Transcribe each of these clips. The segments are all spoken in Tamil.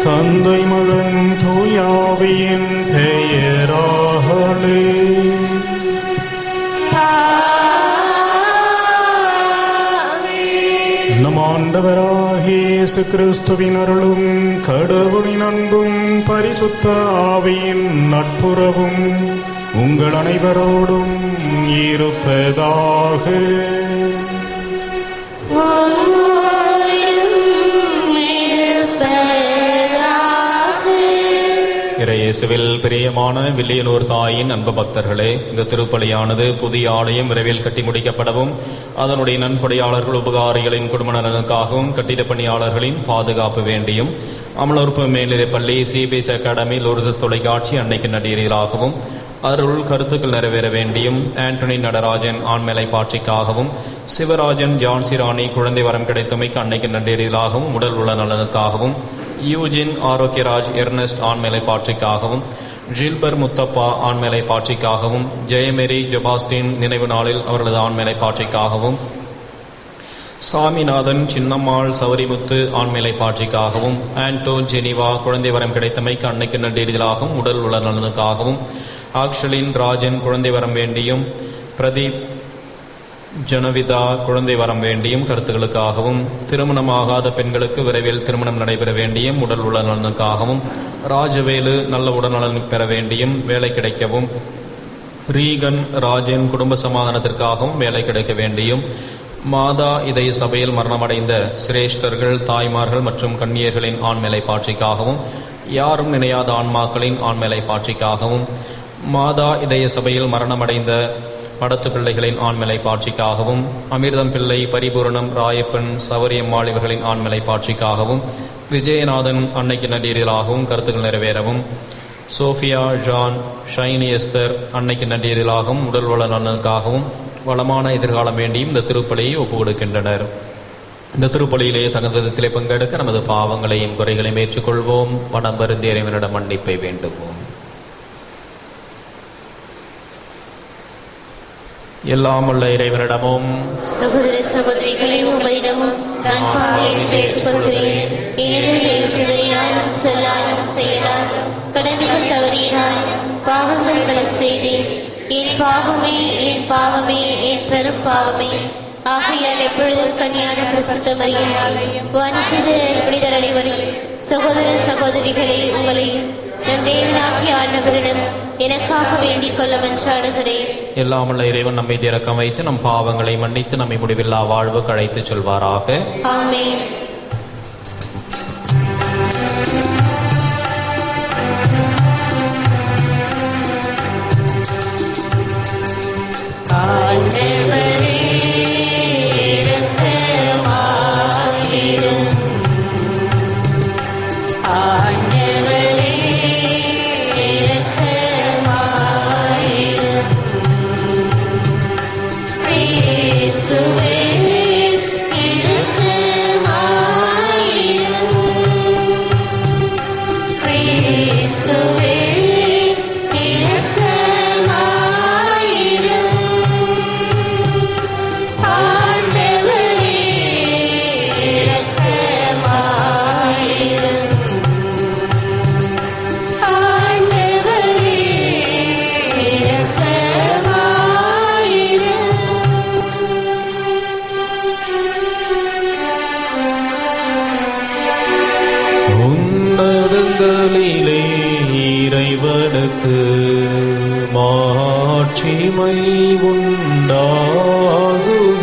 தந்தை மகன் தூயாவியின் பெயராலே. நம் ஆண்டவராகிய இயேசு கிறிஸ்துவின் அருளும் கடவுளின் அன்பும் பரிசுத்த ஆவியின் நட்புறவும் உங்கள் அனைவரோடும் இருப்பதாக. இயேசுவில் பிரியமான வில்லியனூர் தாயின் அன்பு பக்தர்களே, இந்த திருப்பலியானது புதிய ஆலயம் விரைவில் கட்டி முடிக்கப்படவும் அதனுடைய நன்கொடையாளர்கள் உபகாரிகளின் குடும்ப நலனுக்காகவும் கட்டிட பணியாளர்களின் பாதுகாப்பு வேண்டியும் அமலோற்பு மேல்நிலைப்பள்ளி சிபிஎஸ் அகாடமி லூர்தஸ் தொலைக்காட்சி அன்னைக்கு நடிகராகவும் அருள் கருத்துக்கள் நிறைவேற வேண்டியும் ஆண்டனி நடராஜன் ஆண்மேலை பாட்சிக்காகவும் சிவராஜன் ஜான்சி ராணி குழந்தை வரம் கிடைத்தமைக்கு அன்னைக்கு நடிகராகவும் உடல் உள்ள நலனுக்காகவும் யூஜின் ஆரோக்கியராஜ் எர்னஸ்ட் ஆண்மேலை பாட்சிக்காகவும் ஜில்பர் முத்தப்பா ஆண்மேலை பாட்சிக்காகவும் ஜெயமேரி ஜெபாஸ்டின் நினைவு நாளில் அவர்களது ஆண்மேலை பாட்சிக்காகவும் சாமிநாதன் சின்னம்மாள் சௌரிமுத்து ஆண்மேலை பாட்சிக்காகவும் ஆண்டோ ஜெனிவா குழந்தை வரம் கிடைத்தமைக்கு அன்னைக்கு நடிகராகவும் உடல் உள்ள நலனுக்காகவும் ஆக்ஷலின் ராஜன் குழந்தை வரம் வேண்டியும் பிரதீப் ஜனவிதா குழந்தை வரம் வேண்டியும் கருத்துக்களுக்காகவும் திருமணமாகாத பெண்களுக்கு விரைவில் திருமணம் நடைபெற வேண்டியும் உடல் உள்ள நலனுக்காகவும் ராஜவேலு நல்ல உடல்நலன் பெற வேண்டியும் வேலை கிடைக்கவும் ரீகன் ராஜன் குடும்ப சமாதானத்திற்காகவும் வேலை கிடைக்க வேண்டியும் மாதா இதய சபையில் மரணமடைந்த சிரேஷ்டர்கள் தாய்மார்கள் மற்றும் கன்னியர்களின் ஆண்மேலை பாட்சிக்காகவும் யாரும் நினையாத ஆன்மாக்களின் ஆண்மேலை பாட்சிக்காகவும் மாதா இதய சபையில் மரணமடைந்த படத்து பிள்ளைகளின் ஆண்மேலை பாட்சிக்காகவும் அமிர்தம் பிள்ளை பரிபூரணம் ராயப்பன் சவரியம்மாள் இவர்களின் ஆண்மேலை பாட்சிக்காகவும் விஜயநாதன் அன்னைக்கு நடிகர்களாகவும் கருத்துக்கள் நிறைவேறவும் சோஃபியா ஜான் ஷைனி எஸ்தர் அன்னைக்கு நடிகர்களாகவும் உடல் வள நலனுக்காகவும் வளமான எதிர்காலம் வேண்டியும் இந்த திருப்பலியை ஒப்புக் கொடுக்கின்றனர். இந்த திருப்பலியிலே தகுந்த விதத்திலே பங்கெடுக்க நமது பாவங்களையும் குறைகளையும் ஏற்றுக்கொள்வோம். பணம் பருந்தி இறைவனிடம் மன்னிப்பை வேண்டுவோம். எல்லாம் உள்ள இறைவனிடமும் சகோதர சகோதரிகளை உங்களிடமும் நான் பாவையேற்று ஏற்றுக்கொள்கிறேன். ஏனெனில் சிதறினாலும் செல்லாலும் செயலாலும் கடமைகள் தவறினாலும் பாவங்கள் பல செய்தேன். என் பாவமே என் பாவமே என் பெரும் பாவமே. ஆகையால் எப்பொழுதும் கன்னியான பிரசுத்த மரியாதையும் வானிக்கிற புனிதர் அனைவரையும் சகோதர சகோதரிகளை உங்களையும் நம் தேவனாகிய ஆண்டவரிடம் எனக்காக வேண்டிக் கொள்ள மன்றாடுகிறேன். எல்லாம் உள்ள இறைவன் நம்மை திறக்கம் வைத்து நம் பாவங்களை மன்னித்து நம்மை முடிவில்லா வாழ்வுக்கு அழைத்து சொல்வாராக. ஆமென். ஆண்டவரே இரக்கமாயிரும். ஆண்டவரே இரக்கமாயிரும். கிறிஸ்துவே இரக்கமாயிரும். கிறிஸ்துவே இறைவனுக்கு மாட்சிமை உண்டாகுக.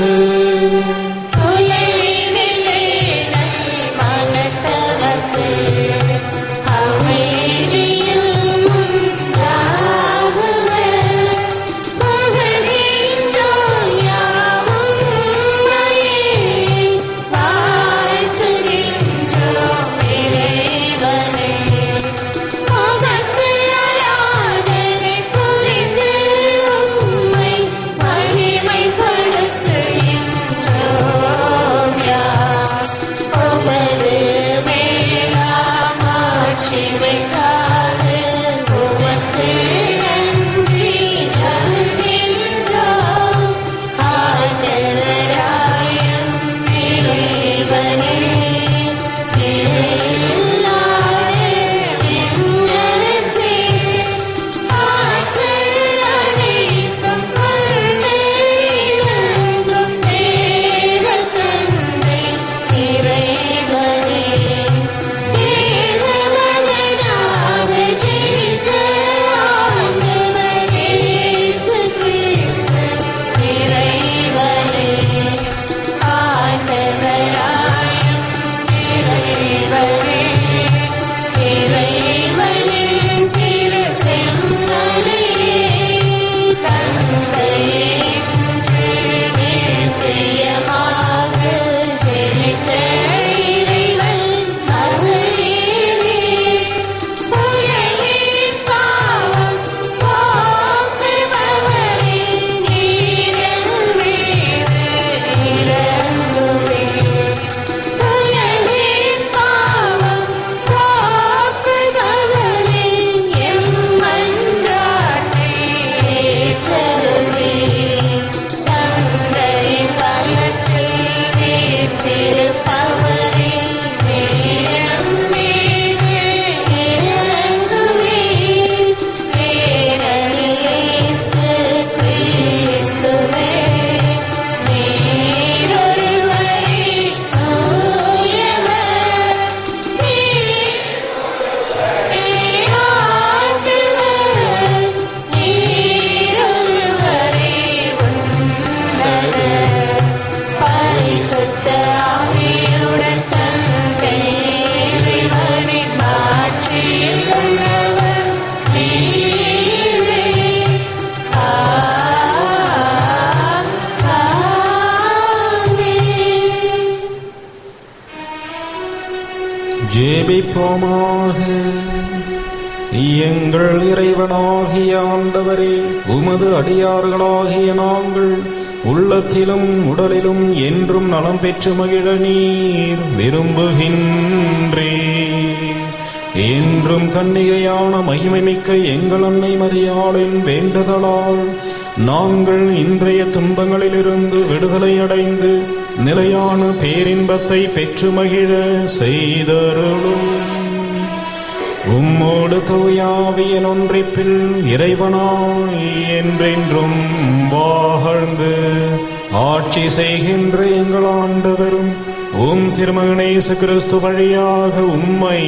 ஜெபிப்போமாக. எங்கள் இறைவனாகிய ஆண்டவரே, உமது அடியார்களாகிய நாங்கள் உள்ளத்திலும் உடலிலும் என்றும் நலம் பெற்று மகிழ நீர் விரும்புகின்றீர். என்றும் கன்னிகையான மகிமைமிக்க எங்கள் அன்னை மரியாளின் வேண்டுதலால் நாங்கள் இன்றைய துன்பங்களிலிருந்து விடுதலை அடைந்து நிலையான பேரின்பத்தை பெற்று மகிழ செய்தருளும். உம்மோடு தூயாவியின் ஒன்றிப்பில் இறைவனாய் என்றென்றும் வாழ்ந்து ஆட்சி செய்கின்ற எங்கள் ஆண்டவரும் உம் திருமகன் இயேசு கிறிஸ்து வழியாக உம்மை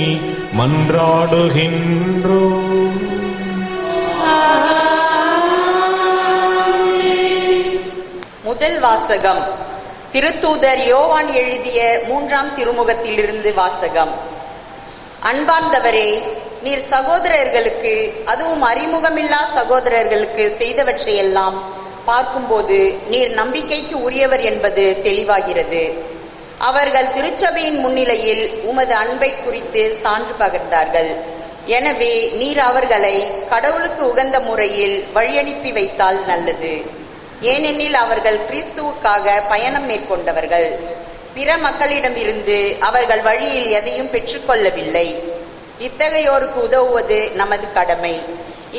மன்றாடுகின்றோம். முதல் வாசகம். திருத்தூதர் யோவான் எழுதிய 3ஆம் திருமுகத்திலிருந்து வாசகம். அன்பார்ந்தவரே, நீர் சகோதரர்களுக்கு, அதுவும் அறிமுகமில்லா சகோதரர்களுக்கு செய்தவற்றையெல்லாம் பார்க்கும்போது நீர் நம்பிக்கைக்கு உரியவர் என்பது தெளிவாகிறது. அவர்கள் திருச்சபையின் முன்னிலையில் உமது அன்பை குறித்து சான்று பகர்ந்தார்கள். எனவே நீர் அவர்களை கடவுளுக்கு உகந்த முறையில் வழியனுப்பி வைத்தால் நல்லது. ஏனெனில் அவர்கள் கிறிஸ்துவுக்காக பயணம் மேற்கொண்டவர்கள். பிற மக்களிடமிருந்து அவர்கள் வழியில் எதையும் பெற்றுக்கொள்ளவில்லை. இத்தகையோருக்கு உதவுவது நமது கடமை.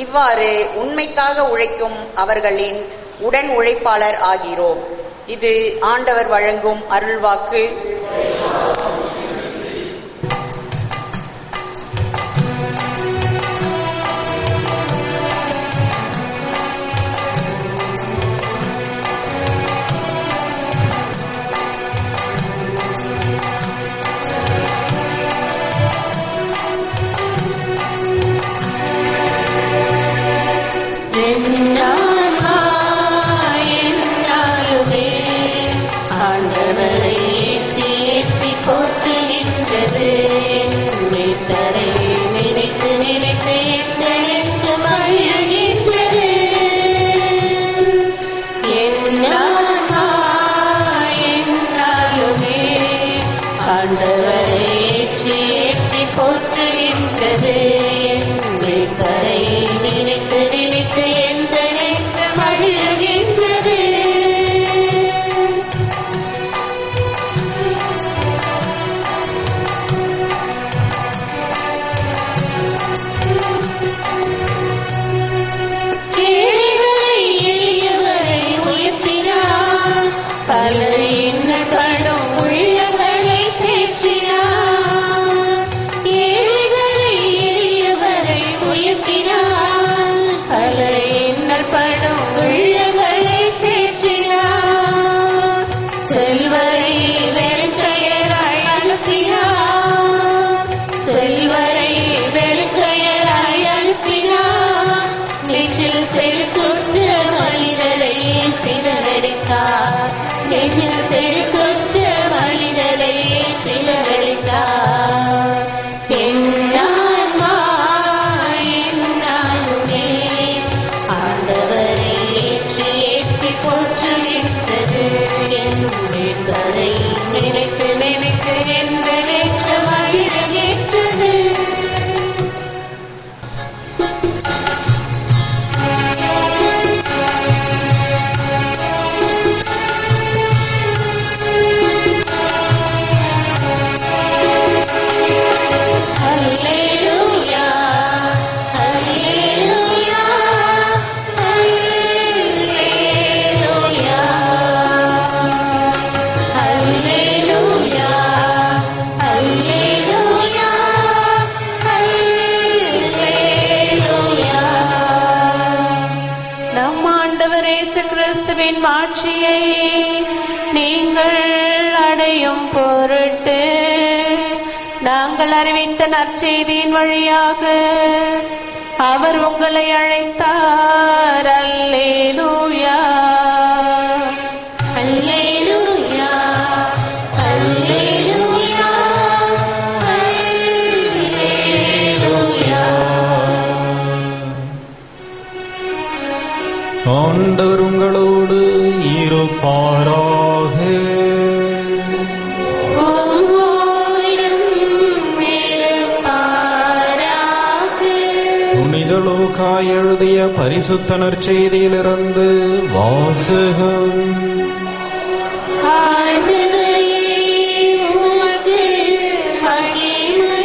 இவ்வாறு உண்மைக்காக உழைக்கும் அவர்களின் உடன் உழைப்பாளர் ஆகிறோம். இது ஆண்டவர் வழங்கும் அருள்வாக்கு. கிறிஸ்துவின் மாட்சியை நீங்கள் அடையும் பொருட்டு நாங்கள் அறிவித்த நற்செய்தியின் வழியாக அவர் உங்களை அழைத்தார். அல்லேலூயா, அல்லேலூயா, அல்லேலூயா, அல்லேலூயா. ஆண்டவர் உங்களோடு இருப்பாராக. உம்மோடும் எழுதிய பரிசுத்த நற்செய்தியிலிருந்து வாசகம். ஆண்டவரே, உமக்கு மகிமை.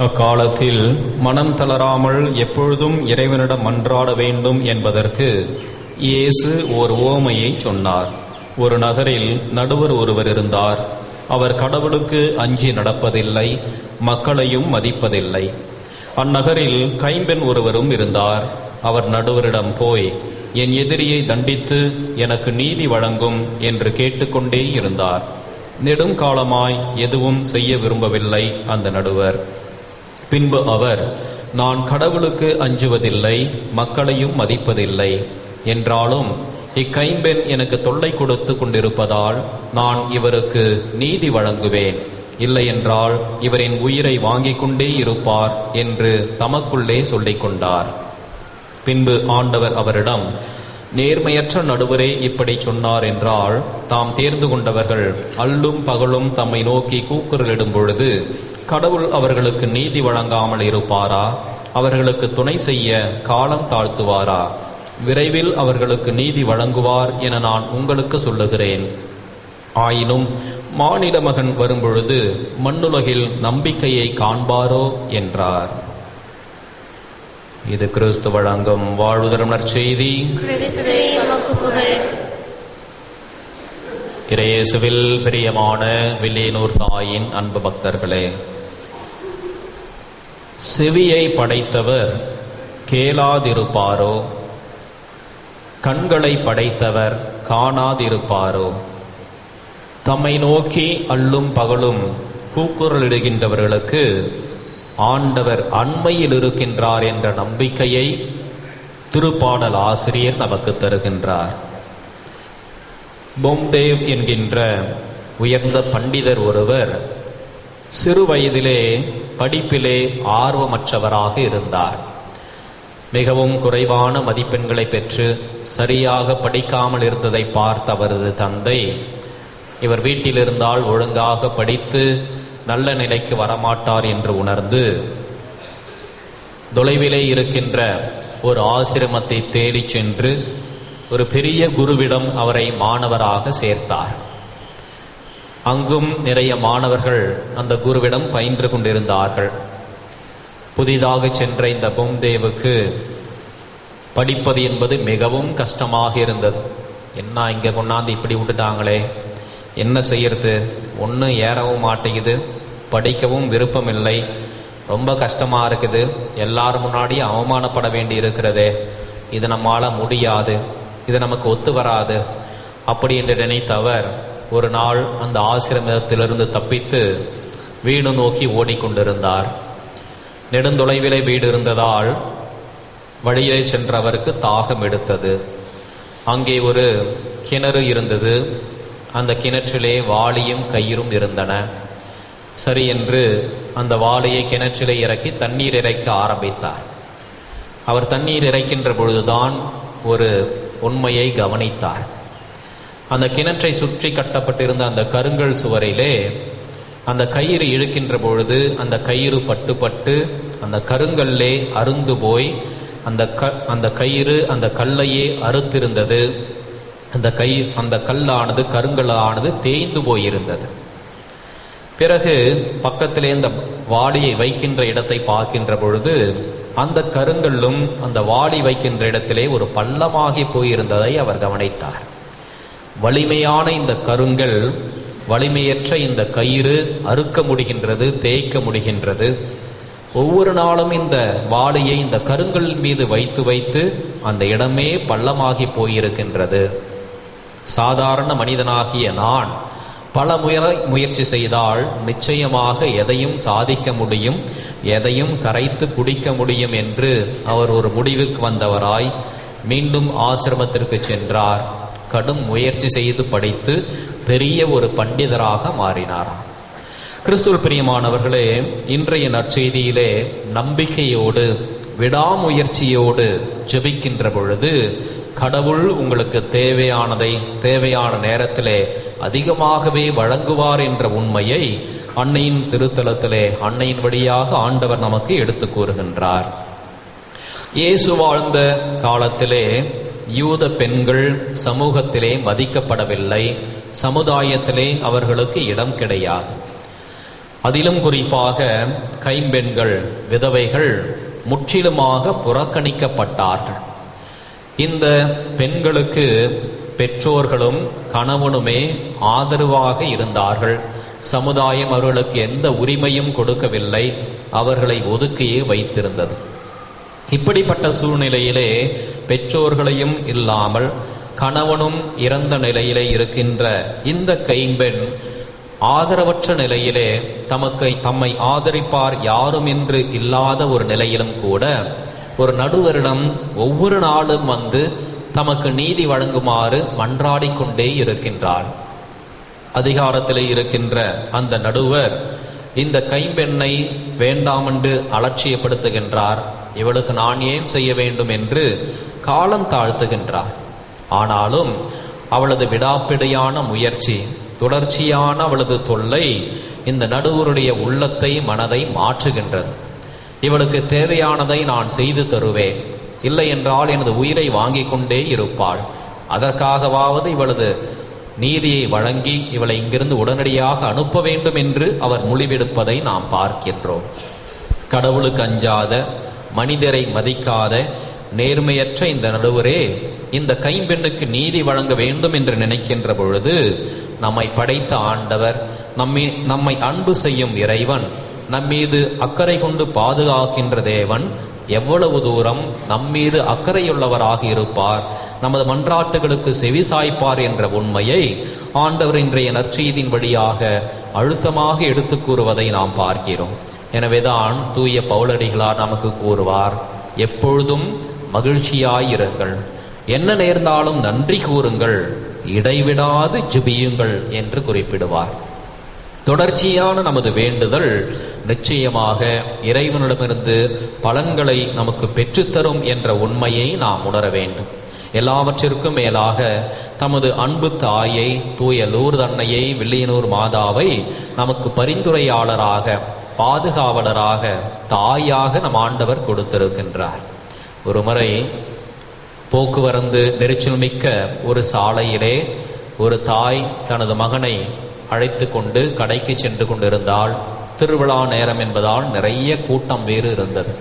அக்காலத்தில் மனம் தளராமல் எப்பொழுதும் இறைவனிடம் மன்றாட வேண்டும் என்பதற்கு இயேசு ஓர் உவமையை சொன்னார். ஒரு நகரில் நடுவர் ஒருவர் இருந்தார். அவர் கடவுளுக்கு அஞ்சி நடப்பதில்லை, மக்களையும் மதிப்பதில்லை. அந்நகரில் கைம்பெண் ஒருவரும் இருந்தார். அவர் நடுவரிடம் போய், என் எதிரியை தண்டித்து எனக்கு நீதி வழங்கும் என்று கேட்டுக்கொண்டே இருந்தார். நெடுங்காலமாய் எதுவும் செய்ய விரும்பவில்லை அந்த நடுவர். பின்பு அவர், நான் கடவுளுக்கு அஞ்சுவதில்லை, மக்களையும் மதிப்பதில்லை. என்றாலும் இக்கைம்பெண் எனக்கு தொல்லை கொடுத்து கொண்டிருப்பதால் நான் இவருக்கு நீதி வழங்குவேன். இல்லை என்றால் இவரின் உயிரை வாங்கிக் கொண்டே இருப்பார் என்று தமக்குள்ளே சொல்லிக் கொண்டார். பின்பு ஆண்டவர் அவரிடம், நேர்மையற்ற நடுவரே இப்படி சொன்னார் என்றால், தாம் தேர்ந்து கொண்டவர்கள் அல்லும் பகலும் தம்மை நோக்கி கூக்குரலிடும் பொழுது கடவுள் அவர்களுக்கு நீதி வழங்காமல் இருப்பாரா? அவர்களுக்கு துணை செய்ய காலம் தாழ்த்துவாரா? விரைவில் அவர்களுக்கு நீதி வழங்குவார் என நான் உங்களுக்கு சொல்லுகிறேன். ஆயினும் மானிட மகன் வரும்பொழுது மண்ணுலகில் நம்பிக்கையை காண்பாரோ என்றார். இது கிறிஸ்து வழங்கும் வாழ்வுதரும் நற்செய்தி. கிறிஸ்துவே, உமக்கு புகழ். இறையேசுவில் பிரியமான வில்லியனூர் தாயின் அன்பு பக்தர்களே, செவியை படைத்தவர் கேளாதிருப்பாரோ? கண்களை படைத்தவர் காணாதிருப்பாரோ? தம்மை நோக்கி அல்லும் பகலும் கூக்குரலிடுகின்றவர்களுக்கு ஆண்டவர் அண்மையில் இருக்கின்றார் என்ற நம்பிக்கையை திருப்பாடல் ஆசிரியர் நமக்கு தருகின்றார். பொம்தேவ் என்கின்ற உயர்ந்த பண்டிதர் ஒருவர் சிறு வயதிலே படிப்பிலே ஆர்வமற்றவராக இருந்தார். மிகவும் குறைவான மதிப்பெண்களை பெற்று சரியாக படிக்காமல் இருந்ததை பார்த்த அவரது தந்தை, இவர் வீட்டில் இருந்தால் ஒழுங்காக படித்து நல்ல நிலைக்கு வரமாட்டார் என்று உணர்ந்து தொலைவிலே இருக்கின்ற ஒரு ஆசிரமத்தை தேடி சென்று ஒரு பெரிய குருவிடம் அவரை மாணவராக சேர்த்தார். அங்கும் நிறைய மாணவர்கள் அந்த குருவிடம் பயின்று கொண்டிருந்தார்கள். புதிதாக சென்ற இந்த பொம்தேவுக்கு படிப்பது என்பது மிகவும் கஷ்டமாக இருந்தது. என்ன இங்கே கொண்டாந்து இப்படி விட்டுட்டாங்களே, என்ன செய்யறது? ஒன்றும் ஏறவும் மாட்டேங்குது, படிக்கவும் விருப்பமில்லை, ரொம்ப கஷ்டமாக இருக்குது, எல்லாரும் முன்னாடி அவமானப்பட வேண்டி இருக்கிறதே, இது நம்மால் முடியாது, இது நமக்கு ஒத்து வராது அப்படி என்று நினைத்தவர் ஒரு நாள் அந்த ஆசிரமத்திலிருந்து தப்பித்து வீடு நோக்கி ஓடிக்கொண்டிருந்தார். நெடுந்தொலைவிலே வீடு இருந்ததால் வழியிலே சென்றவருக்கு தாகம் எடுத்தது. அங்கே ஒரு கிணறு இருந்தது. அந்த கிணற்றிலே வாளியும் கயிறும் இருந்தன. சரி என்று அந்த வாளியை கிணற்றிலே இறக்கி தண்ணீர் இறைக்க ஆரம்பித்தார். அவர் தண்ணீர் இறைக்கின்ற பொழுதுதான் ஒரு உண்மையை கவனித்தார். அந்த கிணற்றை சுற்றி கட்டப்பட்டிருந்த அந்த கருங்கல் சுவரிலே அந்த கயிறு இழுக்கின்ற பொழுது அந்த கயிறு பட்டு அந்த கருங்கல்லே அருந்து போய் அந்த கயிறு அந்த கல்லையே அறுத்திருந்தது. அந்த கல்லானது கருங்கல்லானது தேய்ந்து போயிருந்தது. பிறகு பக்கத்திலே அந்த வாளியை வைக்கின்ற இடத்தை பார்க்கின்ற பொழுது அந்த கருங்கல்லும் அந்த வாளி வைக்கின்ற இடத்திலே ஒரு பள்ளமாகி போயிருந்ததை அவர் கவனித்தார். வலிமையான இந்த கருங்கல் வலிமையற்ற இந்த கயிறு அறுக்க முடிகின்றது, தேய்க்க முடிகின்றது. ஒவ்வொரு நாளும் இந்த வாளியை இந்த கருங்கல் மீது வைத்து வைத்து அந்த இடமே பள்ளமாகி போயிருக்கின்றது. சாதாரண மனிதனாகிய நான் பல முயற்சி செய்தால் நிச்சயமாக எதையும் சாதிக்க முடியும், எதையும் கரைத்து குடிக்க முடியும் என்று அவர் ஒரு முடிவுக்கு வந்தவராய் மீண்டும் ஆசிரமத்திற்கு சென்றார். கடும் முயற்சி செய்து படித்து பெரிய ஒரு பண்டிதராக மாறினாராம். கிறிஸ்துவில் பிரியமானவர்களே, இன்றைய நற்செய்தியிலே நம்பிக்கையோடு விடாமுயற்சியோடு ஜெபிக்கின்ற பொழுது கடவுள் உங்களுக்கு தேவையான நேரத்திலே அதிகமாகவே வழங்குவார் என்ற உண்மையை அன்னையின் திருத்தலத்திலே அன்னையின் வழியாக ஆண்டவர் நமக்கு எடுத்து கூறுகின்றார். இயேசு வாழ்ந்த காலத்திலே யூத பெண்கள் சமூகத்திலே மதிக்கப்படவில்லை, சமுதாயத்திலே அவர்களுக்கு இடம் கிடையாது. அதிலும் குறிப்பாக கைம்பெண்கள், விதவைகள் முற்றிலுமாக புறக்கணிக்கப்பட்டார்கள். இந்த பெண்களுக்கு பெற்றோர்களும் கணவனுமே ஆதரவாக இருந்தார்கள். சமுதாயம் அவர்களுக்கு எந்த உரிமையும் கொடுக்கவில்லை, அவர்களை ஒதுக்கியே வைத்திருந்தது. இப்படிப்பட்ட சூழ்நிலையிலே பெற்றோர்களையும் இல்லாமல் கணவனும் இறந்த நிலையிலே இருக்கின்ற இந்த கைம்பெண் ஆதரவற்ற நிலையிலே தம்மை ஆதரிப்பார் யாரும் என்று இல்லாத ஒரு நிலையிலும் கூட ஒரு நடுவரிடம் ஒவ்வொரு நாளும் வந்து தமக்கு நீதி வழங்குமாறு மன்றாடிக்கொண்டே இருக்கின்றாள். அதிகாரத்திலே இருக்கின்ற அந்த நடுவர் இந்த கைம்பெண்ணை வேண்டாமென்று அலட்சியப்படுத்துகின்றார். இவளுக்கு நான் ஏன் செய்ய வேண்டும் என்று காலம் தாழ்த்துகின்றார். ஆனாலும் அவளது விடாப்பிடியான முயற்சி, தொடர்ச்சியான அவளது தொல்லை இந்த நடுவருடைய உள்ளத்தை, மனதை மாற்றுகின்றது. இவளுக்கு தேவையானதை நான் செய்து தருவேன், இல்லை என்றால் எனது உயிரை வாங்கி கொண்டே இருப்பாள். அதற்காகவாவது இவளது நீதியை வழங்கி இவளை இங்கிருந்து உடனடியாக அனுப்ப வேண்டும் என்று அவர் முடிவெடுப்பதை நாம் பார்க்கின்றோம். கடவுளுக்கு அஞ்சாத, மனிதரை மதிக்காத, நேர்மையற்ற இந்த நடுவரே இந்த கைம்பெண்ணுக்கு நீதி வழங்க வேண்டும் என்று நினைக்கின்ற பொழுது நம்மை படைத்த ஆண்டவர், நம்மை அன்பு செய்யும் இறைவன், நம்மீது அக்கறை கொண்டு பாதுகாக்கின்ற தேவன் எவ்வளவு தூரம் நம்மீது அக்கறையுள்ளவராக இருப்பார், நமது மன்றாட்டுகளுக்கு செவி சாய்ப்பார் என்ற உண்மையை ஆண்டவர் இன்றைய நற்செய்தியின் வழியாக அழுத்தமாக எடுத்து கூறுவதை நாம் பார்க்கிறோம். எனவேதான் தூய பவுலடிகளார் நமக்கு கூறுவார், எப்பொழுதும் மகிழ்ச்சியாயிருங்கள், என்ன நேர்ந்தாலும் நன்றி கூறுங்கள், இடைவிடாது ஜெபியுங்கள் என்று குறிப்பிடுவார். தொடர்ச்சியான நமது வேண்டுதல் நிச்சயமாக இறைவனிடமிருந்து பலன்களை நமக்கு பெற்றுத்தரும் என்ற உண்மையை நாம் உணர வேண்டும். எல்லாவற்றிற்கும் மேலாக தமது அன்பு தாயை, தூய லூர்து அன்னையை, வில்லியனூர் மாதாவை நமக்கு பரிந்துரையாளராக, பாதுகாவலராக, தாயாக நம் ஆண்டவர் கொடுத்திருக்கின்றார். ஒரு முறை போக்குவரத்து நெரிச்சல் மிக்க ஒரு சாலையிலே ஒரு தாய் தனது மகனை அழைத்து கொண்டு கடைக்கு சென்று கொண்டிருந்தாள். திருவிழா நேரம் என்பதால் நிறைய கூட்டம் வேறு இருந்தது.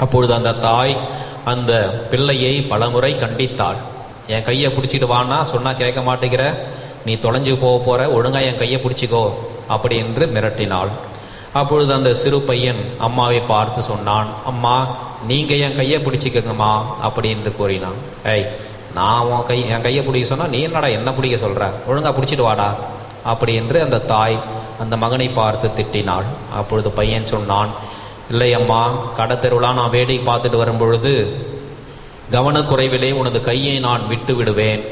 அப்பொழுது அந்த தாய் அந்த பிள்ளையை பலமுறை கண்டித்தாள். என் கையை பிடிச்சிட்டு வான்னா சொன்னா கேட்க மாட்டேங்கிற, நீ தொலைஞ்சு போற, ஒழுங்கா என் கையை பிடிச்சிக்கோ அப்படி என்று மிரட்டினாள். அப்பொழுது அந்த சிறு பையன் அம்மாவை பார்த்து சொன்னான், அம்மா நீங்க என் கையை பிடிச்சிக்கங்கம்மா அப்படி என்று கூறினான். நான் என் கையை பிடிக்க சொன்னா நீ என்னடா என்ன பிடிக்க சொல்ற, ஒழுங்கா பிடிச்சிட்டு வாடா அப்படி என்று அந்த தாய் அந்த மகனை பார்த்து திட்டினாள். அப்பொழுது பையன் சொன்னான், இல்லை அம்மா, கடை தெருவிழா நான் வேடிக்கை பார்த்துட்டு வரும்பொழுது கவனக்குறைவிலே உனது கையை நான் விட்டு விடுவேன்,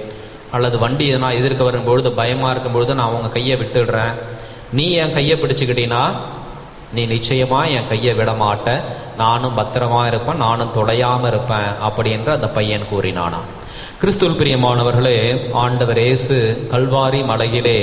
அல்லது வண்டி எதனா எதிர்க்க வரும்பொழுது பயமா இருக்கும் பொழுது நான் உங்க கையை விட்டுடுறேன், நீ என் கையை பிடிச்சுக்கிட்டீன்னா நீ நிச்சயமா என் கையை விட மாட்ட, நானும் பத்திரமா இருப்பேன், நானும் தொலையாம இருப்பேன் அப்படி என்று அந்த பையன் கூறினானா. கிறிஸ்துவில் பிரியமானவர்களே, ஆண்டவர் இயேசு கல்வாரி மலையிலே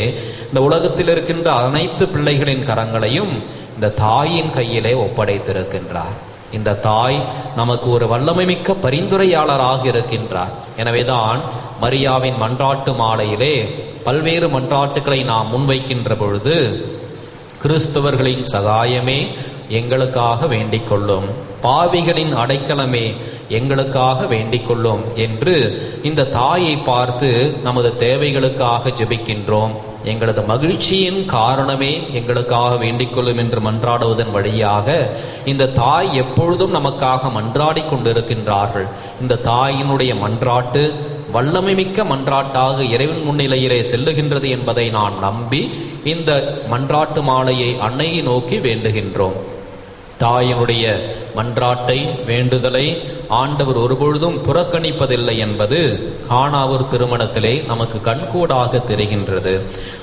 இந்த உலகத்தில் இருக்கின்ற அனைத்து பிள்ளைகளின் கரங்களையும் இந்த தாயின் கையிலே ஒப்படைத்திருக்கின்றார். இந்த தாய் நமக்கு ஒரு வல்லமை மிக்க பரிந்துரையாளராக இருக்கின்றார். எனவேதான் மரியாவின் மன்றாட்டு மாலையிலே பல்வேறு மன்றாட்டுக்களை நாம் முன்வைக்கின்ற பொழுது கிறிஸ்தவர்களின் சகாயமே எங்களுக்காக வேண்டிக் கொள்ளும், பாவிகளின் அடைக்கலமே எங்களுக்காக வேண்டிக் கொள்ளும் என்று இந்த தாயை பார்த்து நமது தேவைகளுக்காக ஜெபிக்கின்றோம். எங்களது மகிழ்ச்சியின் காரணமே எங்களுக்காக வேண்டிக் கொள்ளும் என்று மன்றாடுவதன் வழியாக இந்த தாய் எப்பொழுதும் நமக்காக மன்றாடி கொண்டிருக்கின்றார்கள். இந்த தாயினுடைய மன்றாட்டு வல்லமை மிக்க மன்றாட்டாக இறைவன் முன்னிலையிலே செல்லுகின்றது என்பதை நான் நம்பி இந்த மன்றாட்டு மாலையை அன்னையை நோக்கி வேண்டுகின்றோம். தாயினுடைய மன்றாட்டை, வேண்டுதலை ஆண்டவர் ஒருபொழுதும் புறக்கணிப்பதில்லை என்பது கானாவூர் திருமணத்திலே நமக்கு கண்கூடாக தெரிகின்றது.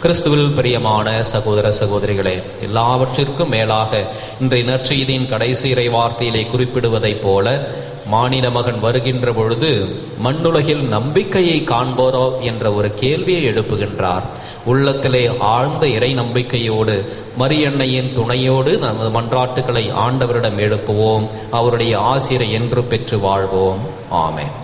கிறிஸ்துவில் பிரியமான சகோதர சகோதரிகளே, எல்லாவற்றிற்கும் மேலாக இன்றைய நற்செய்தியின் கடைசி இறை வார்த்தையிலே குறிப்பிடுவதைப் போல மானிட மகன் வருகின்ற பொழுது மண்ணுலகில் நம்பிக்கையை காண்போரோ என்ற ஒரு கேள்வியை எழுப்புகின்றார். உள்ளத்திலே ஆழ்ந்த இறை நம்பிக்கையோடு மரியன்னையின் துணையோடு நமது மன்றாட்டுக்களை ஆண்டவரிடம் எழுப்புவோம். அவருடைய ஆசிரை என்று பெற்று வாழ்வோம். ஆமென்.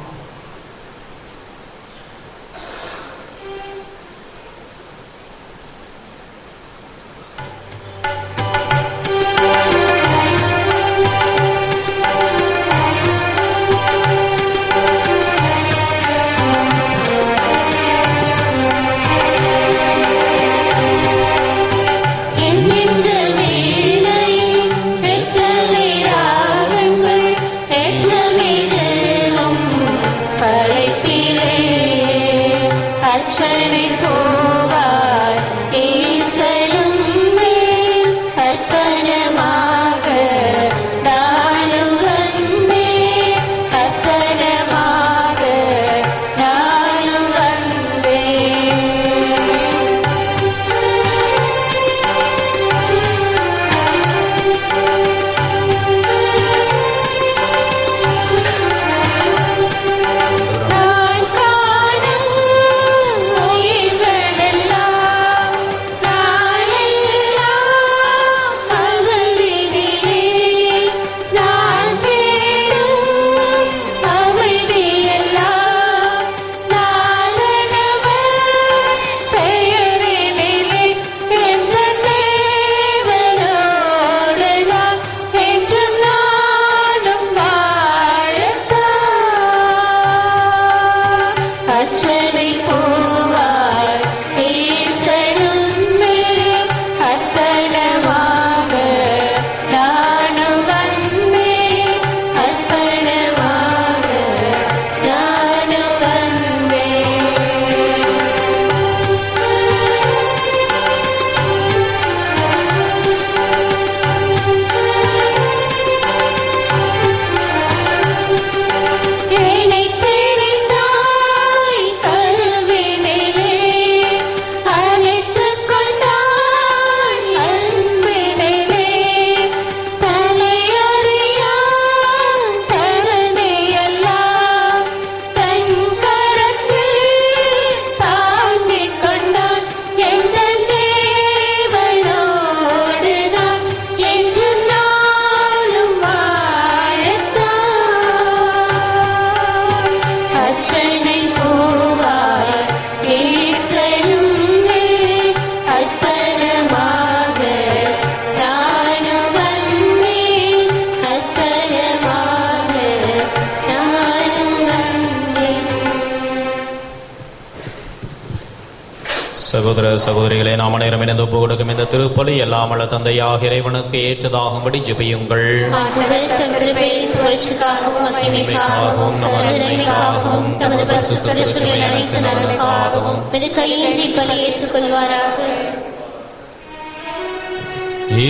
சகோதர சகோதரிகளே, நாம் அனைவரும் இணைந்து ஒப்பு கொடுக்கும் இந்த திருப்பலி எல்லாமல்ல தந்தையாக இறைவனுக்கு ஏற்றதாகும்படி ஜெபியுங்கள்.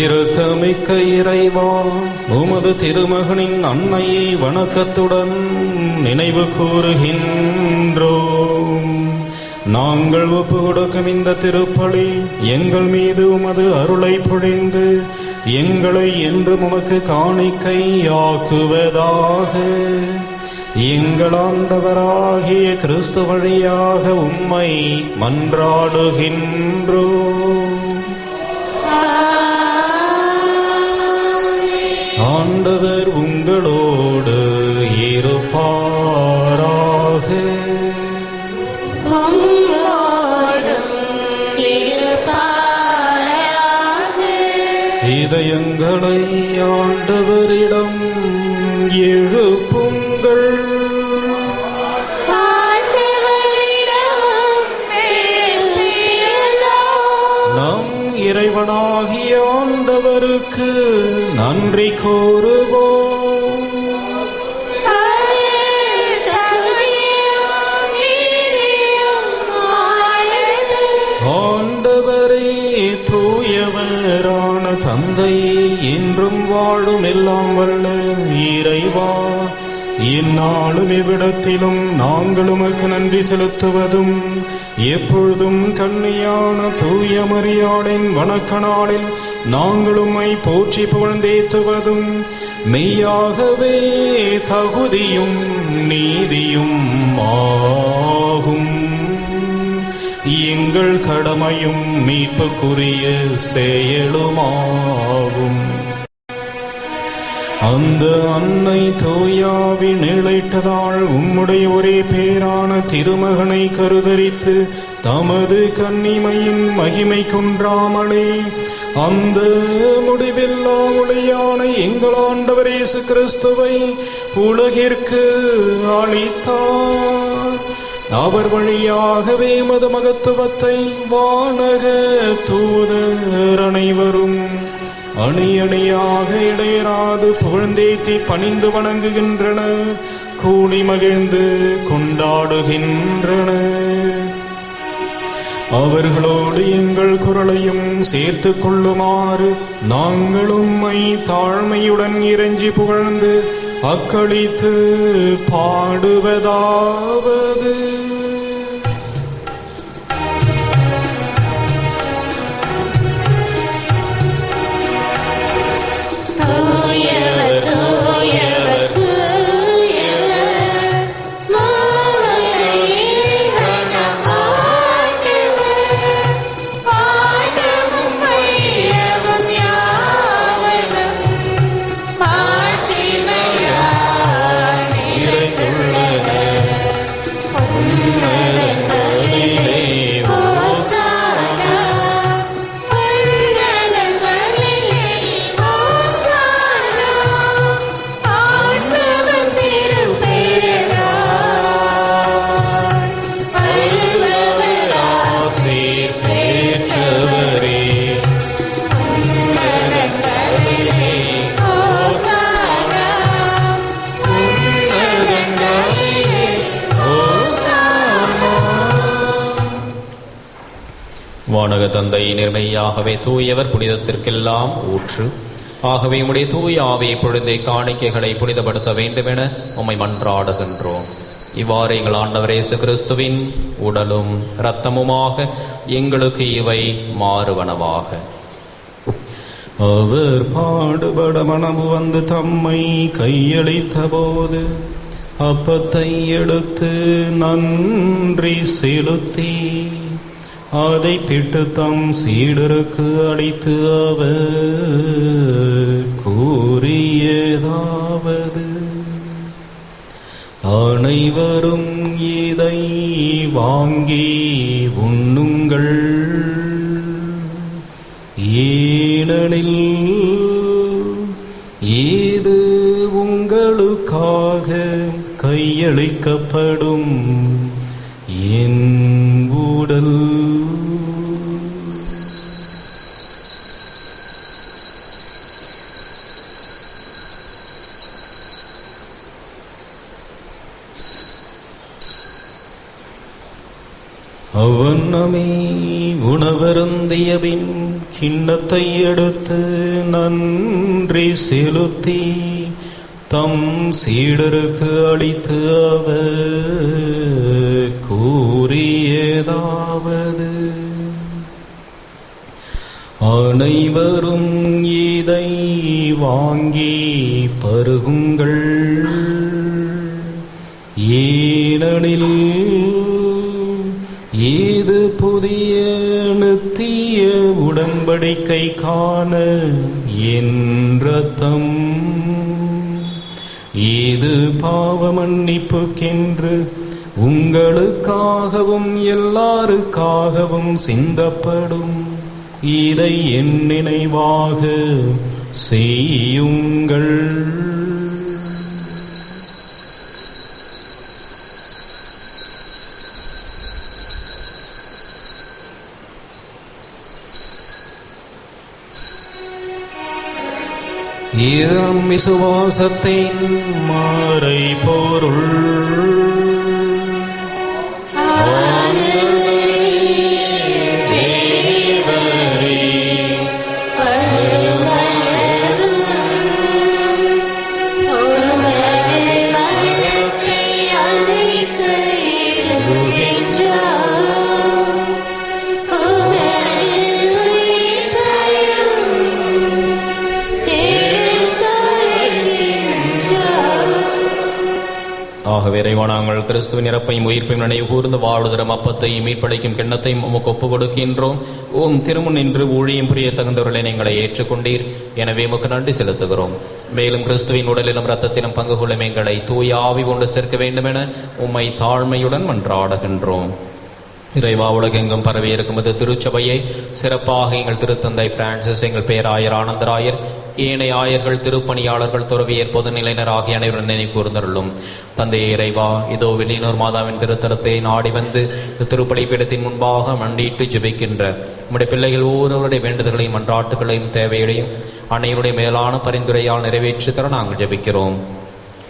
இரக்கமிக்க இறைவா, உமது திருமகனின் அன்னையை வணக்கத்துடன் நினைவு கூறுகின்றோம். நாங்கள் ஒப்பு கொடுக்கும் இந்த திருப்பலி எங்கள் மீது உமது அருளை பொழிந்து எங்களை என்று உமக்கு காணிக்கையாக்குவதாக. எங்கள் ஆண்டவராகிய கிறிஸ்து வழியாக உம்மை மன்றாடுகின்றோம். ஆண்டவர் உங்களோடு இருப்பாராக. இதயங்களை ஆண்டவரிடம் எழுப்புங்கள். நம் இறைவனாகிய ஆண்டவருக்கு நன்றி கூறுவோம். ஆண்டவரே, தூயவரான தந்தையே, என்றும் வாழும் எல்லாம் வல்ல இறைவா, இந்நாளும் இவ்விடத்திலும் நாங்கள் உமக்கு நன்றி செலுத்துவதும் எப்பொழுதும் கன்னியான தூய மரியாளின் வணக்க நாளில் நாங்கள் உம்மை போற்றி புகழ்ந்தேத்துவதும் மெய்யாகவே தகுதியும் நீதியும் ஆகும். எங்கள் கடமையும் மீட்புக்குரிய செயலுமாகும். அந்த அன்னை தூயாவி நிலைட்டதால் உம்முடைய ஒரே பேரான திருமகனை கருதரித்து தமது கன்னிமையின் மகிமை குன்றாமலே அந்த முடிவில்லா ஒளியான எங்கள் ஆண்டவர் இயேசு கிறிஸ்துவை உலகிற்கு அளித்தார். அவர் வழியாகவே மது மகத்துவத்தை வானக தூதர் அனைவரும் அணி அணியாக இடையராது புகழ்ந்தேத்தி பணிந்து வணங்குகின்றனர், கூடி மகிழ்ந்து கொண்டாடுகின்றனர். அவர்களோடு எங்கள் குரலையும் சேர்த்து கொள்ளுமாறு நாங்களும் தாழ்மையுடன் இறைஞ்சி புகழ்ந்து அக்களித்து பாடுவதாவது. தூயவர் தூயவர் தூயவர் மாவலி இறைவனம் ஆண்டவர், வானமும் மையமும் யாவரும் மாட்சிமையால் நிறைந்துள்ளன. உன்னதங்களிலே ஹோசானா, உன்னதங்களிலே ஹோசானா, ஆண்டவர் திருப்பெயரால் வருபவர் ஆசீர் பெற்றவரே. உன்னதங்களிலே ஹோசானா, உன்னதங்களிலே ஹோசானா. வானக தந்தை நிர்மையாகவே தூயவர், புனிதத்திற்கெல்லாம் ஊற்று. ஆகவே உம்முடைய தூய ஆவியை பொழுதே காணிக்கைகளை புனிதப்படுத்த வேண்டுமென உம்மை மன்றாடுகின்றோம். இவ்வாறு எங்கள் ஆண்டவர் இயேசு கிறிஸ்துவின் உடலும் இரத்தமுமாக எங்களுக்கு இவை மாறுவனவாக. அவர் பாடுபட மனமு வந்து தம்மை கையளித்த போது அப்பத்தை எடுத்து நன்றி செலுத்தி அதை பிட்டு தம் சீடருக்கு அளித்து அவர் கூறியதாவது: அனைவரும் இதை வாங்கி உண்ணுங்கள், ஏனெனில் இது உங்களுக்காக கையளிக்கப்படும் என் உடல். அவ்வண்ணமே உணவருந்தியபின் கிண்ணத்தை எடுத்து நன்றி செலுத்தி தம் சீடருக்கு அளித்து அவர் கூறியதாவது: அனைவரும் இதை வாங்கி பருகுங்கள், ஏனெனில் இது புதிய நித்திய உடன்படிக்கைக்கான என் இரத்தம். இது பாவ மன்னிப்புக்கென்று உங்களுக்காகவும் எல்லாருக்காகவும் சிந்தப்படும். இதை என் நினைவாக செய்யுங்கள். இதம் விசுவாசத்தின் மறை பொருள். பருவலகும் உமது ஆகவே இறைவா, நாங்கள் கிறிஸ்துவின் இறப்பையும் உயிர்ப்பையும் நினைவு கூர்ந்து வாழ்வுதரும் அப்பத்தையும் மீட்பளிக்கும் கிண்ணத்தையும் உமக்கு ஒப்புக் கொடுக்கின்றோம். திருமுன் நின்று ஊழியம் புரிய தகுந்தவர்களை நீங்களை ஏற்றுக்கொண்டீர். எனவே உமக்கு நன்றி செலுத்துகிறோம். மேலும் கிறிஸ்துவின் உடலிலும் இரத்தத்திலும் பங்கு கொள்ளும் எங்களை தூய ஆவி கொண்டு சேர்க்க வேண்டும் என உம்மை தாழ்மையுடன் மன்றாடுகின்றோம். இறைவா, உலகெங்கும் பரவி இருக்கும் திருச்சபையை சிறப்பாக எங்கள் திருத்தந்தை பிரான்சிஸ், எங்கள் பேராயர் ஆனந்தராயர், ஏனைய ஆயர்கள், திருப்பணியாளர்கள், துறவியர், பொதுநிலையினர் ஆகிய அனைவரும் நினைவு கூர்ந்தருளும். தந்தையே இறைவா, இதோ வெளியூர் மாதாவின் திருத்தலத்தை நாடி வந்து திருப்பலிப்பீடத்தின் முன்பாக மண்டியிட்டு ஜெபிக்கின்ற நம்முடைய பிள்ளைகள் ஒவ்வொருவருடைய வேண்டுதல்களையும் மன்றாட்டுகளையும் தேவையடையும் அன்னையுடைய மேலான பரிந்துரையால் நிறைவேற்றி தர நாங்கள் ஜெபிக்கிறோம்.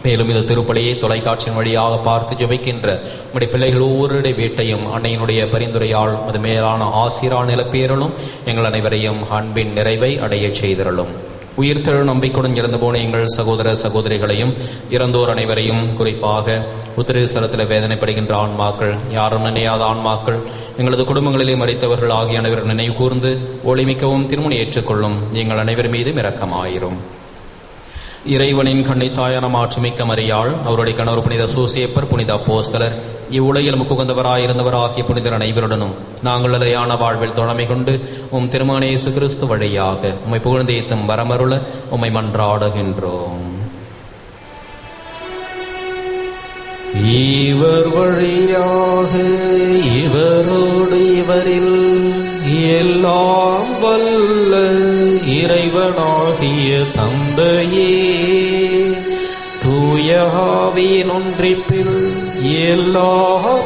மேலும் இந்த திருப்பலியை தொலைக்காட்சியின் வழியாக பார்த்து ஜெபிக்கின்ற நம்முடைய பிள்ளைகள் ஒவ்வொருடைய வீட்டையும் அன்னையினுடைய பரிந்துரையால் அது மேலான ஆசிரால் நிலப்பேறலும் எங்கள் அனைவரையும் அன்பின் நிறைவை அடைய செய்திருளும். உயிர்த்தெழு நம்பிக்கையுடன் இறந்து போன எங்கள் சகோதர சகோதரிகளையும் இறந்தோர் அனைவரையும், குறிப்பாக உத்திரேசலத்தில் வேதனைப்படுகின்ற ஆன்மாக்கள், யாரும் நினையாத ஆன்மாக்கள், எங்களது குடும்பங்களிலே மறித்தவர்கள் ஆகிய அனைவரும் நினைவு கூர்ந்து ஒளிமிக்கவும் திருமணி ஏற்றுக்கொள்ளும் எங்கள் அனைவர் மீதும் இரக்கமாயிரும். இறைவனின் கன்னித்தாயான மாற்றுமிக்க மரியாள், அவருடைய கணவர் புனித சூசேப்பர், புனித அப்போஸ்தலர், இவ்வுலகில் முக்குகந்தவராயிருந்தவர் ஆகிய புனிதர் அனைவருடனும் நாங்கள் நிலையான வாழ்வில் தொழமை கொண்டு உம் திருமகன் இயேசு கிறிஸ்து வழியாக உம்மை புகழ்ந்தேத்தும் வரமருள உம்மை மன்றாடுகின்றோம். இவர் வழியாக இவரோடு இவரில் எல்லாம் வல்ல இறைவனாகிய தந்தையே, தூய ஆவியின் ஒன்றிப்பில் எல்லா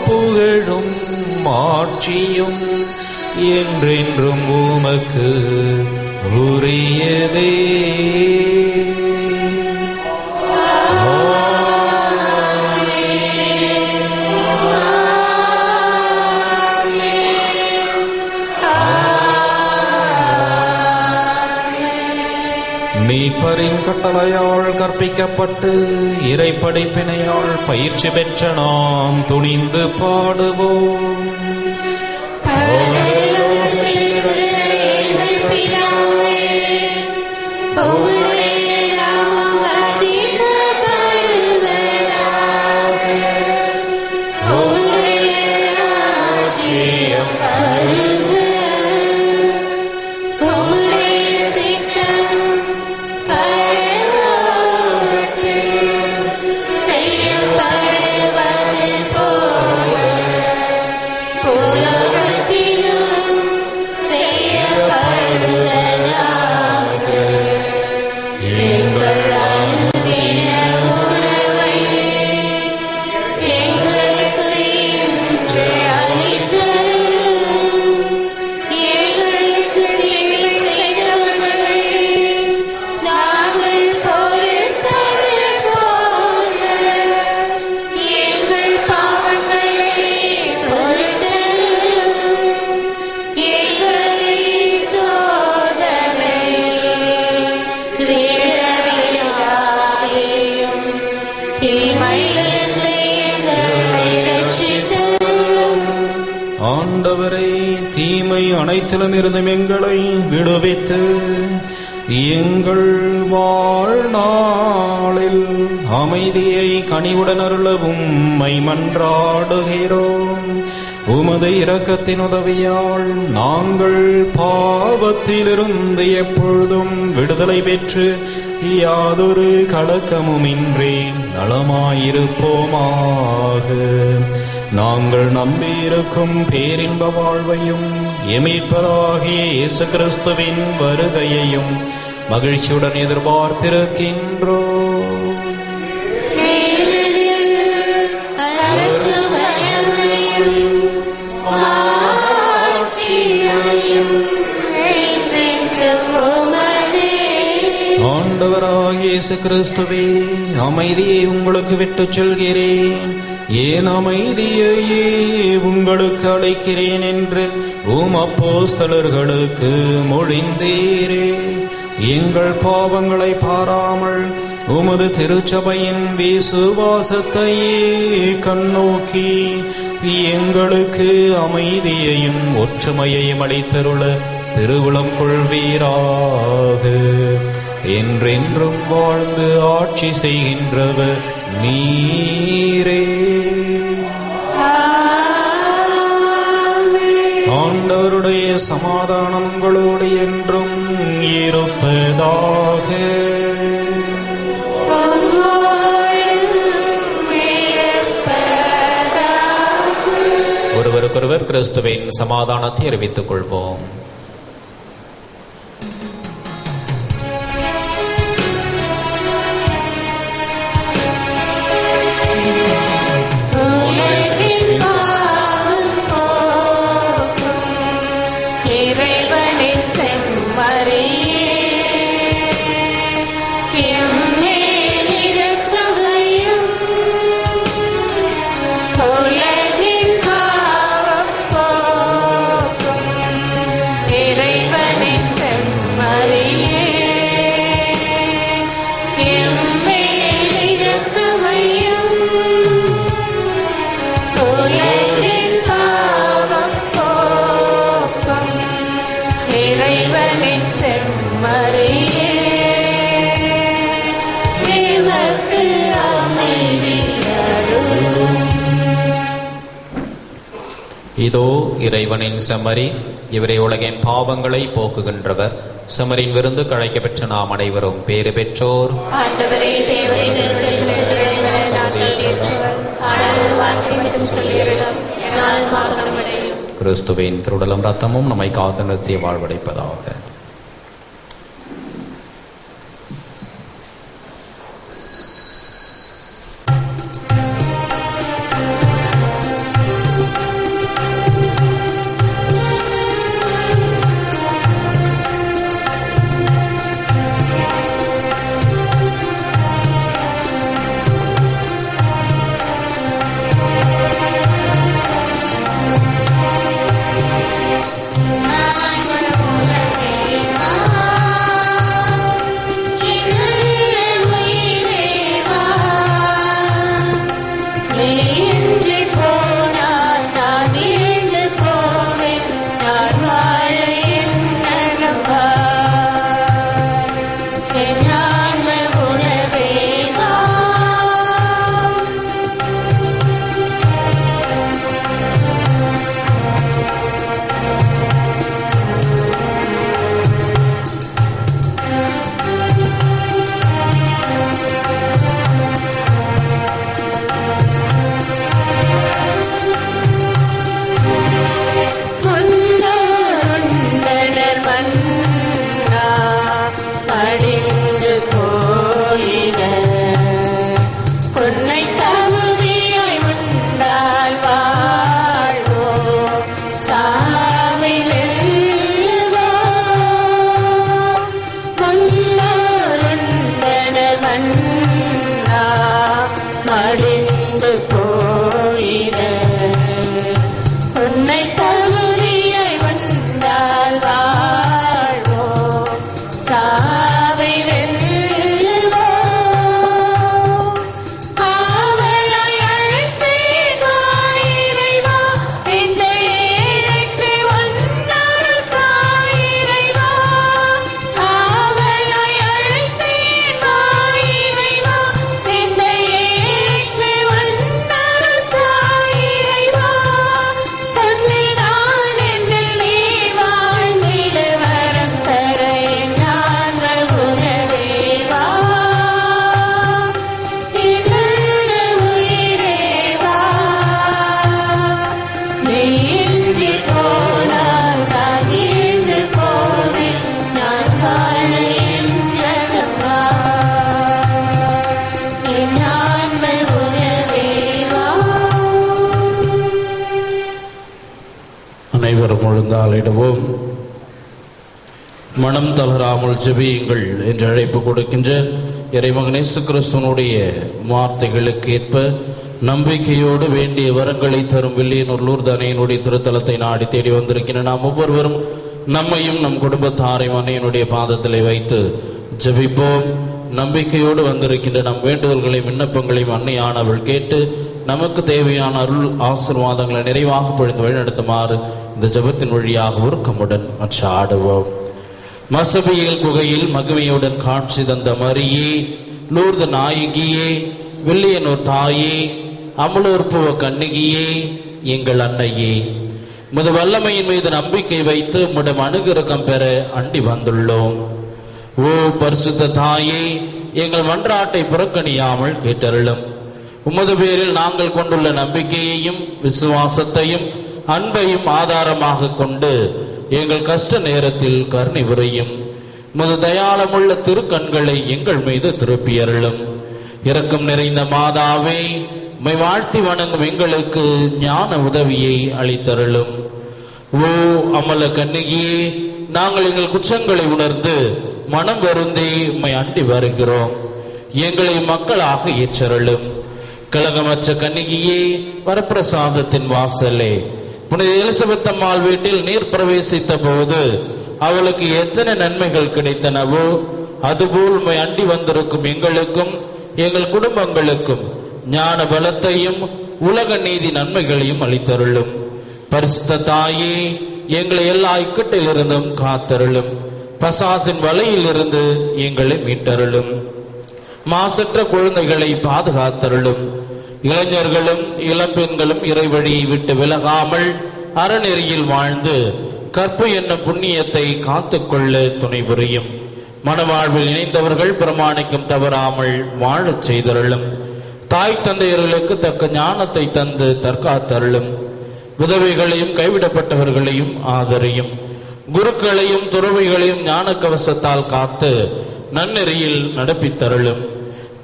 புகழும் ஆட்சியும் என்றென்றும் உமக்கு உரியதே. மீட்பரின் கட்டளையால் கற்பிக்கப்பட்டு இறை படிப்பினையால் பயிற்சி பெற்ற நாம் துணிந்து பாடுவோம். ஆண்டவரை, தீமை அனைத்திலும் இருந்தும் எங்களை விடுவித்து எங்கள் வாழ்நாளில் அமைதியை கனிவுடன் அருளவும் உம்மை மன்றாடுகிறோம். உமது இரக்கத்தின் உதவியால் நாங்கள் பாவத்திலிருந்து எப்பொழுதும் விடுதலை பெற்று யாதொரு கலக்கமுமின்றி நலமாயிருப்போமாக. நாங்கள் நம்பியிருக்கும் பேரின்ப வாழ்வையும் எமீட்பராகிய இயேசு கிறிஸ்துவின் வருகையையும் மகிழ்ச்சியுடன் எதிர்பார்த்திருக்கின்றோம். ஆண்டவராகிய இயேசு கிறிஸ்துவே, அமைதியை உங்களுக்கு விட்டுச் சொல்கிறேன், ஏன் அமைதியையே உங்களுக்கு அளிக்கிறேன் என்று அப்போஸ்தலர்களுக்கு மொழிந்தீரே. எங்கள் பாவங்களை பாராமல் உமது திருச்சபையின் விசுவாசத்தையே கண்ணோக்கி எங்களுக்கு அமைதியையும் ஒற்றுமையையும் அளித்தருள திருவுளம் கொள்வீராக. என்றென்றும் வாழ்ந்து ஆட்சி செய்கின்றவர் நீரே. ஆண்டவருடைய சமாதானம் உங்களோடு என்றும் இருப்பதாக. ஒருவருக்கொருவர் கிறிஸ்துவின் சமாதானத்தை அறிவித்துக் கொள்வோம். இதோ இறைவனின் செம்மறி, இவரை உலகின் பாவங்களை போக்குகின்றவர். செம்மறியின் விருந்து கழைக்க பெற்ற நாம் அனைவரும் பேறு பெற்றோர். ஆண்டவரே, தேவரே, கிறிஸ்துவின் திருடலும் ரத்தமும் நம்மை காத்து நிறுத்திய வாழ்வடைப்பதாக. அனைவரும் முழுந்தாளிடுவோம். மனம் தளராமல் ஜெபியுங்கள் என்று அழைப்பு கொடுக்கின்ற இறைமகன் இயேசு கிறிஸ்துவனுடைய வார்த்தைகளுக்கு ஏற்ப நம்பிக்கையோடு வேண்டிய வரங்களை தரும் வில்லியனூர் லூர்து அன்னையினுடைய திருத்தலத்தை நாடி தேடி வந்திருக்கின்ற நாம் ஒவ்வொருவரும் நம்மையும் நம் குடும்பத்தாரையும் அன்னையினுடைய பாதத்திலே வைத்து ஜெபிப்போம். நம்பிக்கையோடு வந்திருக்கின்ற நம் வேண்டுதல்களையும் விண்ணப்பங்களையும் அன்னையானவள் கேட்டு நமக்கு தேவையான அருள் ஆசீர்வாதங்களை நிறைவாக பொழிந்து வழிநடத்துமாறு இந்த ஜெபத்தின் வழியாக உருக்கமுடன் மன்றாடுவோம். மசபியல் குகையில் மகிமையுடன் காட்சி தந்த மரியே, லூர்து நாயகியே, வில்லியனூர் தாயே, அமலோற்புவ கண்ணிகையே, எங்கள் அன்னையே, உமது வல்லமையின் மீது நம்பிக்கை வைத்து உம்மிடம் அனுகிரகம் பெற அண்டி வந்துள்ளோம். ஓ பரிசுத்த தாயே, எங்கள் மன்றாட்டை புறக்கணியாமல் கேட்டருளும். உமது பேரில் நாங்கள் கொண்டுள்ள நம்பிக்கையையும் விசுவாசத்தையும் அன்பையும் ஆதாரமாக கொண்டு எங்கள் கஷ்ட நேரத்தில் கருணை புரியும். உமது தயாளமுள்ள திருக்கண்களை எங்கள் மீது திருப்பியருளும். இரக்கம் நிறைந்த மாதாவே, உம்மை வாழ்த்தி வணங்கும் எங்களுக்கு ஞான உதவியை அளித்தருளும். ஓ அமல கன்னிகையே, நாங்கள் எங்கள் குற்றங்களை உணர்ந்து மனம் வருந்தி உம்மை அண்டி வருகிறோம். எங்களை மக்களாக ஏற்றருளும். கலகமற்ற கன்னிகையே, வரப்பிரசாதத்தின் வாசலே, புனித எலிசபெத் அம்மாள் வீட்டில் நீர் பிரவேசித்த போது அவளுக்கு எத்தனை நன்மைகள் கிடைத்தனவோ அதுபோல் உம்மை அண்டி வந்திருக்கும் எங்களுக்கும் எங்கள் குடும்பங்களுக்கும் ஞான பலத்தையும் உலக நீதி நன்மைகளையும் அளித்தருளும். பரிசுத்த தாயே, எங்களை எல்லா இக்கட்டிலிருந்தும் காத்தருளும். பசாசின் வலையிலிருந்து எங்களை மீட்டருளும். மாசற்ற குழந்தைகளை பாதுகாத்தருளும். இளைஞர்களும் இளம்பெண்களும் இறைவழியை விட்டு விலகாமல் அறநெறியில் வாழ்ந்து கற்பு என்னும் புண்ணியத்தை காத்துக்கொள்ள துணை புரியும். மனவாழ்வில் இணைந்தவர்கள் பிரமாணிக்கம் தவறாமல் வாழச் செய்தருளும். தாய் தந்தையர்களுக்கு தக்க ஞானத்தை தந்து தற்காத்தருளும். விதவைகளையும் கைவிடப்பட்டவர்களையும் ஆதரியும். குருக்களையும் துறவிகளையும் ஞான கவசத்தால் காத்து நன்னெறியில் நடப்பித்தருளும்.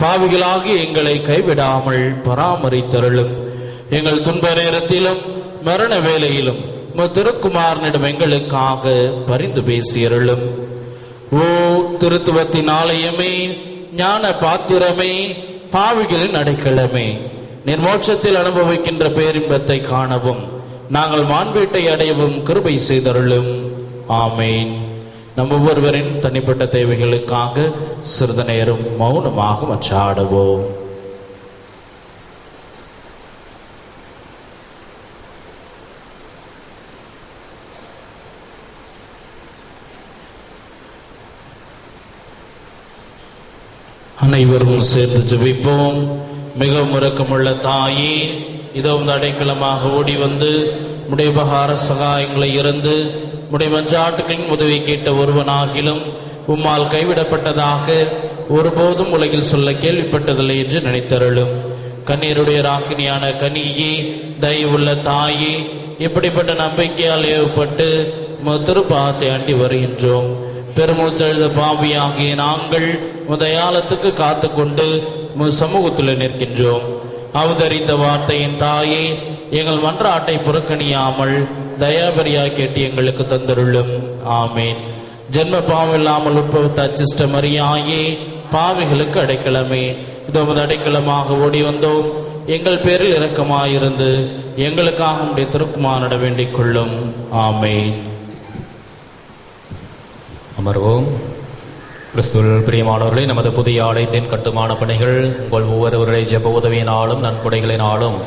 பாவிகளாகி எங்களை கைவிடாமல் பராமரித்தருளும். எங்கள் துன்ப நேரத்திலும் மரண வேளையிலும் திருக்குமாரனிடம் எங்களுக்காக பரிந்து பேசியருளும். ஓ திருத்துவத்தின் ஆலயமே, ஞான பாத்திரமே, பாவிகளின் அடைக்கலமே, நிர்மோட்சத்தில் அனுபவிக்கின்ற பேரின்பத்தை காணவும் நாங்கள் மாண்பீட்டை அடையவும் கிருபை செய்தருளும். ஆமேன். நம் ஒவ்வொருவரின் தனிப்பட்ட தேவைகளுக்காக சிறிது நேரம் மௌனமாக மன்றாடுவோம். அனைவரும் சேர்ந்து ஜெபிப்போம். மிகவும் இரக்கமுள்ள தாயே, இதோ இந்த அடைக்கலமாக ஓடி வந்து உடைய உபகார சகாயங்களை இருந்து உடைய மன்றாட்டுகளின் உதவி கேட்ட ஒருவனாகிலும் உம்மால் கைவிடப்பட்டதாக ஒருபோதும் உலகில் சொல்ல கேள்விப்பட்டதில்லை என்று நினைத்தருளும். கண்ணீருடைய ராக்கினியான கனியே, தயவுள்ள தாயே, இப்படிப்பட்ட நம்பிக்கையால் ஏவப்பட்டு திருப்பாத்தை அண்டி வருகின்றோம். பெருமூச்செழுத பாவியாகிய நாங்கள் முதயாலத்துக்கு காத்து கொண்டு சமூகத்தில் நிற்கின்றோம். அவதரித்த வார்த்தையின் தாயே, எங்கள் மன்றாட்டை புறக்கணியாமல் தயாபரியாய் கேட்டு எங்களுக்கு தந்தருளும். ஆமேன். ஜென்ம பாவம் இல்லாமல் உட்பவித்த அச்சிஷ்ட மரியாயே, பாவிகளுக்கு அடைக்கலமே, இதோ அடைக்கலமாக ஓடி வந்தோம். எங்கள் பேரில் இரக்கமாயிருந்து எங்களுக்காக உடைய திருக்குமாரனிட வேண்டிக் கொள்ளும். ஆமேன். அமர்வோம். கிறிஸ்துவில் பிரியமானவர்களே, நமது புதிய ஆலயத்தின் கட்டுமான பணிகள் உங்கள் ஒவ்வொருவருடைய ஜெப உதவியினாலும் நன்கொடைகளினாலும்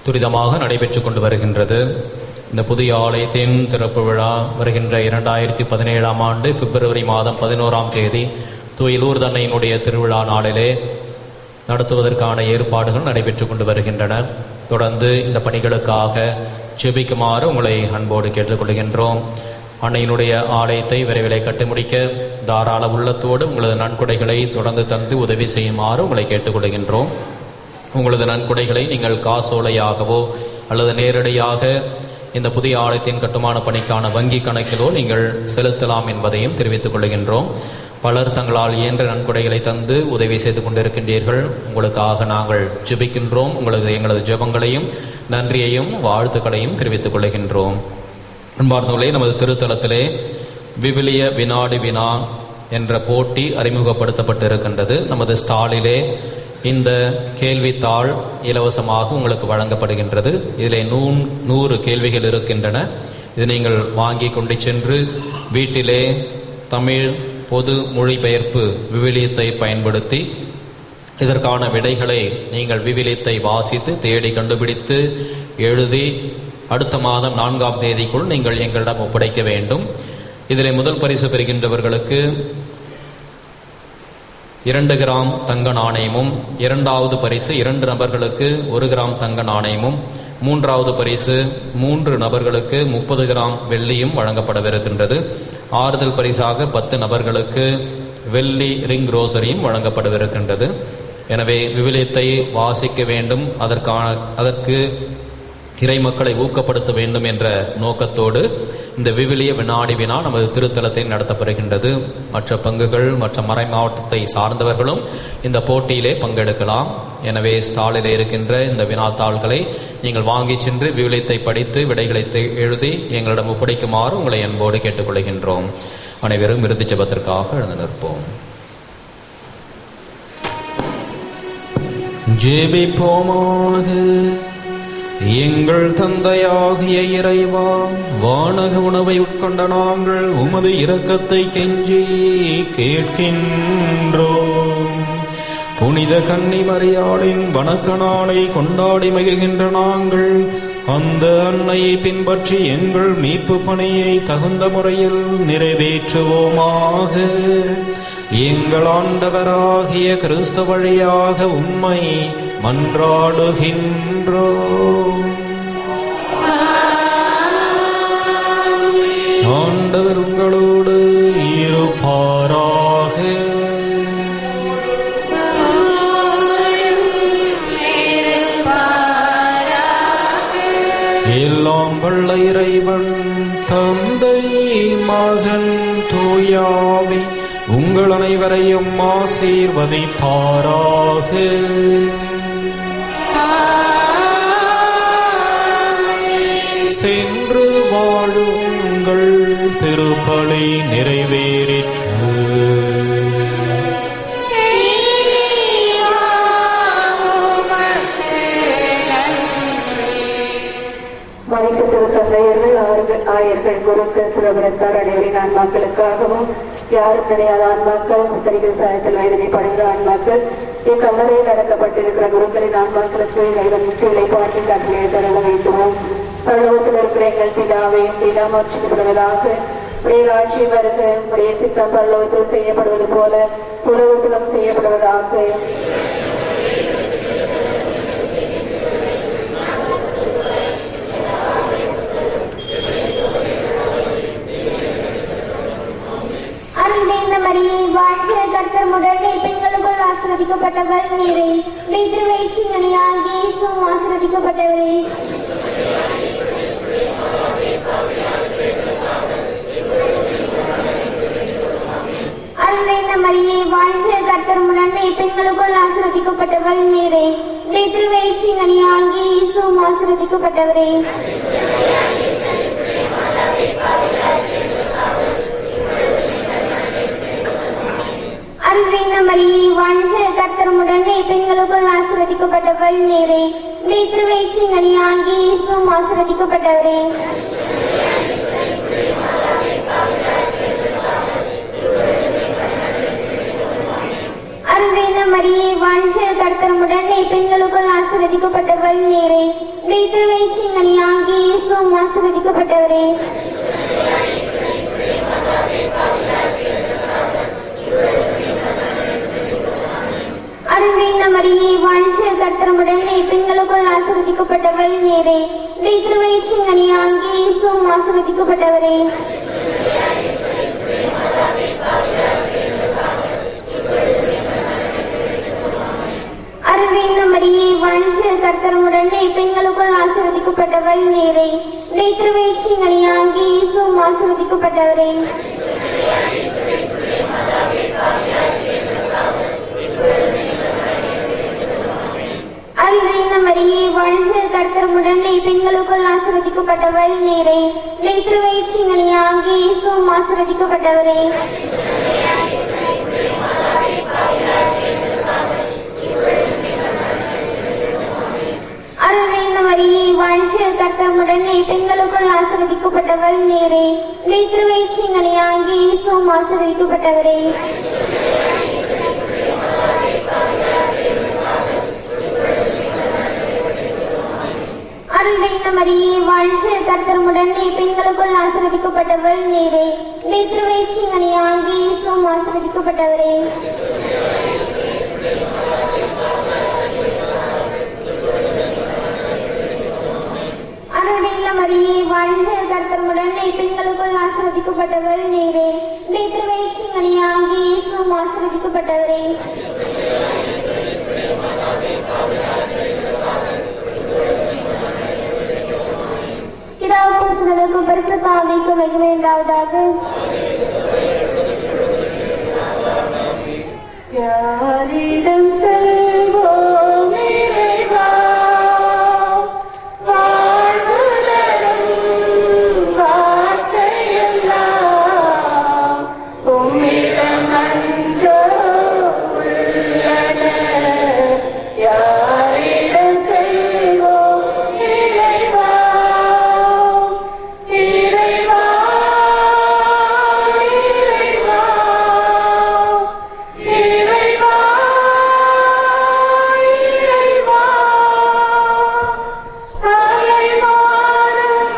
துரிதமாக நடைபெற்று கொண்டு வருகின்றது. இந்த புதிய ஆலயத்தின் திறப்பு விழா வருகின்ற 2017ஆம் ஆண்டு பிப்ரவரி மாதம் 11ஆம் தேதி தூய லூர்து அன்னையினுடைய திருவிழா நாளிலே நடத்துவதற்கான ஏற்பாடுகள் நடைபெற்று கொண்டு வருகின்றன. தொடர்ந்து இந்த பணிகளுக்காக ஜெபிக்குமாறு உங்களை அன்போடு கேட்டுக்கொள்கின்றோம். அன்னையினுடைய ஆலயத்தை விரைவிலே கட்டி முடிக்க தாராள உள்ளத்தோடு உங்களது நன்கொடைகளை தொடர்ந்து தந்து உதவி செய்யுமாறு உங்களை கேட்டுக்கொள்கின்றோம். உங்களது நன்கொடைகளை நீங்கள் காசோலையாகவோ அல்லது நேரடியாக இந்த புதிய ஆலயத்தின் கட்டுமான பணிக்கான வங்கி கணக்கிலோ நீங்கள் செலுத்தலாம் என்பதையும் தெரிவித்துக் கொள்கின்றோம். பலர் தங்களால் இயன்ற நன்கொடைகளை தந்து உதவி செய்து கொண்டிருக்கின்றீர்கள். உங்களுக்காக நாங்கள் ஜெபிக்கின்றோம். எங்களது ஜெபங்களையும் நன்றியையும் வாழ்த்துக்களையும் தெரிவித்துக் கொள்கின்றோம். அன்பார்ந்தவர்களே, நமது திருத்தலத்திலே விவிலிய வினாடி வினா என்ற போட்டி அறிமுகப்படுத்தப்பட்டிருக்கின்றது. நமது ஸ்டாலிலே இந்த கேள்வித்தாள் இலவசமாக உங்களுக்கு வழங்கப்படுகின்றது. இதிலே 100 கேள்விகள் இருக்கின்றன. இது நீங்கள் வாங்கி கொண்டு சென்று வீட்டிலே தமிழ் பொது மொழிபெயர்ப்பு விவிலியத்தை பயன்படுத்தி இதற்கான விடைகளை நீங்கள் விவிலியத்தை வாசித்து தேடி கண்டுபிடித்து எழுதி அடுத்த மாதம் 4ஆம் தேதிக்குள் நீங்கள் எங்களிடம் ஒப்படைக்க வேண்டும். இதில் முதல் பரிசு பெறுகின்றவர்களுக்கு 2 கிராம் தங்க நாணயமும், 2வது பரிசு 2 நபர்களுக்கு 1 கிராம் தங்க நாணயமும், 3வது பரிசு 3 நபர்களுக்கு 30 கிராம் வெள்ளியும் வழங்கப்படவிருக்கின்றது. ஆறுதல் பரிசாக 10 நபர்களுக்கு வெள்ளி ரிங் ரோசரியும் வழங்கப்படவிருக்கின்றது. எனவே விவிலியத்தை வாசிக்க வேண்டும், அதற்கு இறை மக்களை ஊக்கப்படுத்த வேண்டும் என்ற நோக்கத்தோடு இந்த விவிலிய வினாடி வினா நமது திருத்தலத்தில் நடத்தப்படுகின்றது. மற்ற பங்குகள் மற்ற மறை மாவட்டத்தை சார்ந்தவர்களும் இந்த போட்டியிலே பங்கெடுக்கலாம். எனவே ஸ்டாலில் இருக்கின்ற இந்த வினாத்தாள்களை நீங்கள் வாங்கி சென்று விவிலியத்தை படித்து விடைகளை எழுதி எங்களிடம் ஒப்படைக்குமாறு உங்களை அன்போடு கேட்டுக்கொள்கின்றோம். அனைவரும் இறுதி ஜெபத்திற்காக எழுந்து நிற்போம். ஜெபிப்போமாக. எங்கள் தந்தையாகிய இறைவா, வானக உணவை உட்கொண்ட நாங்கள் உமது இரக்கத்தை கெஞ்சி கேட்கின்றோம். புனித கன்னி மரியாளின் வணக்க நாளை கொண்டாடி மகிழ்கின்ற நாங்கள் அந்த அன்னையை பின்பற்றி எங்கள் மீட்பு பணியை தகுந்த முறையில் நிறைவேற்றுவோமாக. எங்கள் ஆண்டவராகிய கிறிஸ்து வழியாக உம்மை மன்றாடுகின்றோம். ஆண்டவர் உங்களோடு இருப்பாராக. எல்லாம் வல்ல இறைவன் தந்தை மகன் தூயாவி உங்கள் அனைவரையும் ஆசீர்வதிப்பாராக. சென்று வாழுங்கள், திருப்பலி நிறைவேறிற்று. மலைக்கு திருத்தந்தையர்கள், ஆயர்கள், குருக்கள், சிறுவனத்தார் அனைவரின் ஆன்மாக்களுக்காகவும், யாரும் நினையாத ஆன்மாக்கள், முத்தரிகள் சாயத்தில் வேதனை படைந்த ஆன்மாக்கள், இக்கல்லறையில் அடக்கப்பட்டிருக்கிற குருக்களின் ஆன்மாக்களுக்கு இறைவன் முக்கிய பாட்டி கட்டளை தர வேண்டுவோம். பரலோகத்தில் இருக்கிற எங்கள் பிதாவே, மாற்றிக்கப்படுவதாக. உடைய ஆட்சி வருக, உடைய சித்தம் பரலோகத்தில் செய்யப்படுவது போல உலகத்திலும் செய்யப்படுவதாக. பெண்களுக்குள் ஆசீர்வதிக்கப்பட்டவர் நீரே. திருவயிற்றியாகிய இயேசுவும் ஆசீர்வதிக்கப்பட்டவரே. அருள்நிறைந்த மரியே, வாழ்க, கர்த்தர் உடனே பெண்களுக்குள் ஆசீர்வதிக்கப்பட்டவர் நீரே. திருவயிற்றியாகிய இயேசுவும் ஆசீர்வதிக்கப்பட்டவரே. அருள்நிறைந்த மரியே, வாழ்க, கர்த்தர் உடனே பெண்களுக்குள் ஆசீர்வதிக்கப்பட்டவர் நீரே. திருவயிற்றியாகிய இயேசுவும் ஆசீர்வதிக்கப்பட்டவரே. அருள்நிறைந்த மரியே, வாழ்க, கர்த்தர் உடனே பெண்களுக்குள் ஆசீர்வதிக்கப்பட்டவர் நீரே. திருவயிற்றியாகிய இயேசுவும் ஆசீர்வதிக்கப்பட்டவரே. அருள்நிறைந்த மரியே, வாழ்க, கர்த்தர் உடனே பெண்களுக்குள் ஆசீர்வதிக்கப்பட்டவர் நீரே. திருவயிற்றியாகிய இயேசுவும் ஆசீர்வதிக்கப்பட்டவரே. அருள்நிறைந்த மரியே, வாழ்க, கர்த்தர் உடனே பெண்களுக்குள் ஆசீர்வதிக்கப்பட்டவர் நீரே. திருவயிற்றியாகிய இயேசுவும் ஆசீர்வதிக்கப்பட்டவரே. அருள்நிறைந்த மரியே, வாழ்க, கர்த்தர் உடனே பெண்களுக்குள் ஆசீர்வதிக்கப்பட்டவர் நீரே. திருவயிற்றியாகிய இயேசுவும் ஆசீர்வதிக்கப்பட்டவரே. அருள்நிறைந்த மரியே, வாழ்க, கர்த்தர் உடனே பெண்களுக்குள் ஆசீர்வதிக்கப்பட்டவர் நீரே. திருவயிற்றியாகிய இயேசுவும் ஆசீர்வதிக்கப்பட்டவரே. அருள்நிறைந்த மரியே, வாழ்க, கர்த்தர் உடனே பெண்களுக்குள் ஆசீர்வதிக்கப்பட்டவர் நீரே. திருவயிற்றியாகிய இயேசுவும் ஆசீர்வதிக்கப்பட்டவரே. அருள்மிக்க மரியே, வாழ்க, கர்த்தருடன் பெண்களுக்குள் ஆசீர்வதிக்கப்பட்டவள் நீரே. உடைய திருவயிற்றின் கனியாகிய இயேசுவும் ஆசீர்வதிக்கப்பட்டவரே. பிதாவுக்கும் சுதனுக்கும் பரிசுத்த ஆவிக்கும் மகிமை உண்டாவதாக. யாரிடம் செல்வோம் இறைவா, வாழ்வு தரும் வார்த்தையெல்லாம் உம்மிடம் அன்றோ உள்ளன. யாரிடம் செல்வோம் இறைவா, இறைவா, இறைவா, இறைவா, அலைவாரும்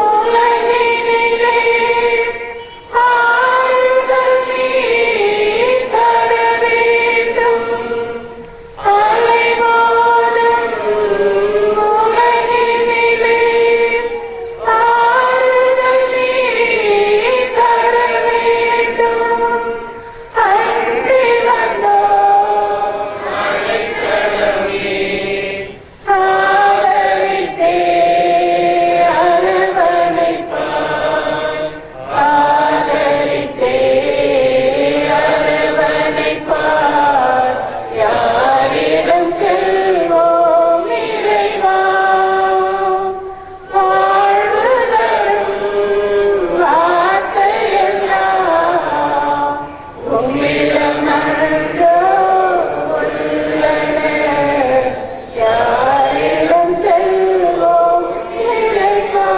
உலகினிலே ஆறுதல் நீர் தர வேண்டும். அலைவாரும் உலகினிலே ஆறுதல் நீர் தர வேண்டும். அன்றி வந்தோம் ஆதரித்தே அரவணைப்பாய், ஆதரித்தே அரவணைப்பாய். யாரிடம் செல்வோம் இறைவா, வாழ்வு தரும் வார்த்தையெல்லாம் உம்மிடம் அன்றோ உள்ளன. யாரிடம் செல்வோம் இறைவா.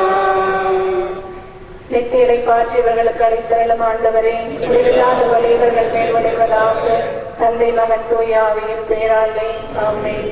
நெத்தியலை பாற்றி இவர்களுக்கு அளித்தருளும் ஆண்டவரே, முடிவில்லாத வழி இவர்கள் மேல் விளைவதாக. தந்தை, மகன், தூய ஆவியின் பெயராலே ஆமென்.